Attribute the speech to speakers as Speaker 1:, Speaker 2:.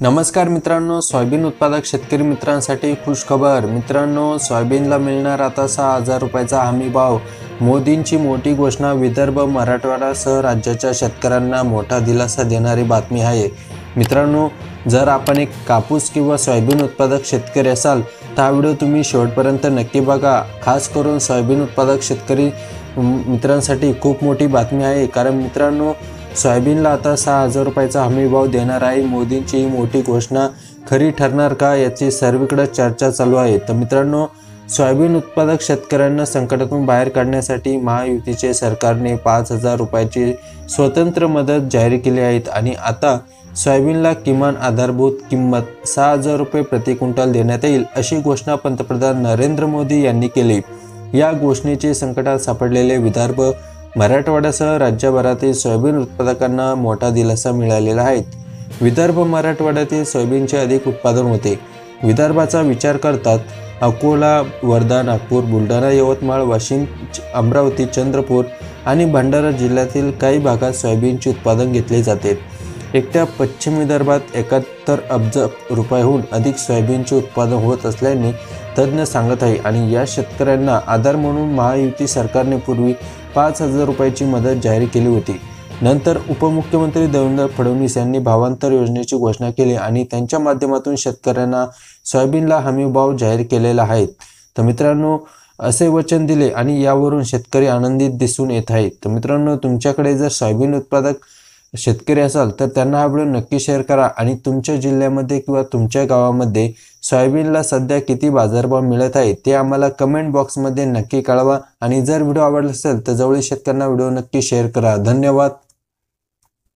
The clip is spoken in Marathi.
Speaker 1: नमस्कार मित्रांनो, सोयाबीन उत्पादक शेतकरी मित्रांसाठी खुश खबर। मित्रांनो, सोयाबीनला मिळणार आता 6,000 रुपयाचा हमी भाव। मोदींची मोठी घोषणा। विदर्भ मराठवाडासह राज्याच्या शेतकऱ्यांना मोठा दिलासा देणारी बातमी आहे। मित्रांनो, जर आपण एक कापूस किंवा सोयाबीन उत्पादक शेतकरी असाल तर हा व्हिडिओ तुम्ही शेवटपर्यंत नक्की बघा। खास करून सोयाबीन उत्पादक शेतकरी मित्रांसाठी खूप मोठी बातमी आहे, कारण मित्रांनो सोयाबीनला आता 6,000 रुपयाचा हमी भाव देणार आहे। मोदींची ही मोठी घोषणा खरी ठरणार का, याची सर्वीकडे चर्चा चालू आहे। तर मित्रांनो, सोयाबीन उत्पादक शेतकऱ्यांना संकटातून बाहेर काढण्यासाठी महायुतीचे सरकारने 5,000 रुपयाची स्वतंत्र मदत जाहीर केली आहे आणि आता सोयाबीनला किमान आधारभूत किंमत 6,000 रुपये प्रति क्विंटल देण्यात येईल, अशी घोषणा पंतप्रधान नरेंद्र मोदी यांनी केली। या घोषणेचे संकटात सापडलेले विदर्भ मराठवाड्यासह राज्यभरातील सोयाबीन उत्पादकांना मोठा दिलासा मिळालेला आहे। विदर्भ मराठवाड्यातील सोयाबीनचे अधिक उत्पादन होते। विदर्भाचा विचार करतात अकोला, वर्धा, नागपूर, बुलढाणा, यवतमाळ, वाशिम, अमरावती, चंद्रपूर आणि भंडारा जिल्ह्यातील काही भागात सोयाबीनचे उत्पादन घेतले जाते। एकट्या पश्चिम विदर्भात 71 अब्ज रुपयाहून अधिक सोयाबीनचे उत्पादन होत असल्याने तज्ज्ञ सांगत आहे आणि या शेतकऱ्यांना आधार म्हणून महायुती सरकारने पूर्वी 5,000 रुपयाची मदत जाहीर केली होती। नंतर उपमुख्यमंत्री देवेंद्र फडणवीस यांनी भावांतर योजनेची घोषणा केली आणि त्यांच्या माध्यमातून शेतकऱ्यांना सोयाबीनला हमी भाव जाहीर केलेला आहे। तर मित्रांनो, असे वचन दिले आणि यावरून शेतकरी आनंदित दिसून येत आहेत। तर मित्रांनो, तुमच्याकडे जर सोयाबीन उत्पादक शेतकरी असाल तर त्यांना हा व्हिडिओ नक्की शेअर करा आणि तुमच्या जिल्ह्यामध्ये किंवा तुमच्या गावामध्ये सोयाबीनला सध्या किती बाजारभाव मिळत आहे ते आम्हाला कमेंट बॉक्समध्ये नक्की कळवा आणि जर व्हिडिओ आवडला असेल तर जवळील शेतकऱ्यांना व्हिडिओ नक्की शेअर करा। धन्यवाद।